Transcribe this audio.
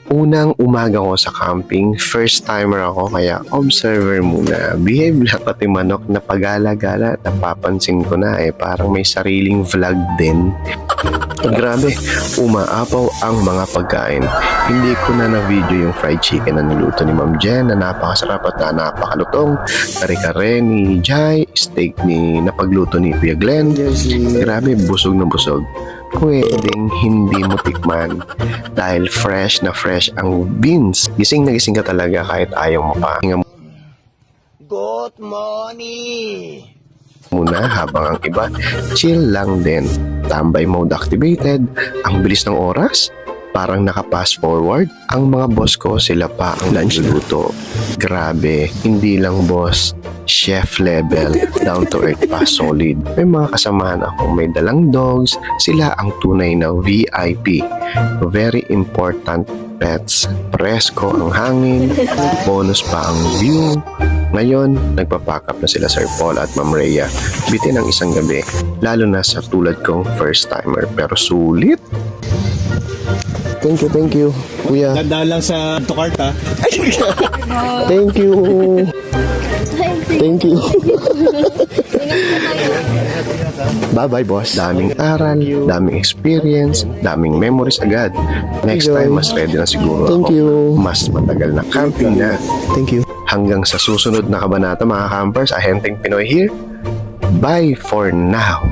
Unang umaga ko sa camping, first timer ako kaya observer muna. Behave lang pati manok na pagala-gala, napapansin ko na parang may sariling vlog din. Grabe, umaapaw ang mga pagkain. Hindi ko na na-video yung fried chicken na niluto ni Ma'am Jen na napakasarap at na napakalutong. Kare-kare ni Jai, steak ni napagluto ni Kuya Glenn. Grabe, busog na busog. Pwedeng hindi mo tikman dahil fresh na fresh ang beans. Gising na gising ka talaga kahit ayaw mo pa. Good morning! Muna habang ang iba chill lang din. Tambay mode activated. Ang bilis ng oras, parang naka-fast forward. Ang mga boss ko, sila pa ang lunch luto. Grabe, hindi lang boss, chef level, down to earth pa, solid. May mga kasamahan akong may dalang dogs, sila ang tunay na VIP. Very important pets. Presko ang hangin, bonus pa ang view. Ngayon, nagpapack up na sila Sir Paul at Ma'am Rhea. Bitin ang isang gabi, lalo na sa tulad kong first timer, pero sulit. Thank you, kuya. Ganda lang sa Tokart ha. Thank you. Thank you. Bye-bye, boss. Daming aral, daming experience, daming memories agad. Next time, mas ready na siguro ako. Mas matagal na camping na. Thank you. Hanggang sa susunod na kabanata, mga campers, Ahenteng Pinoy here. Bye for now.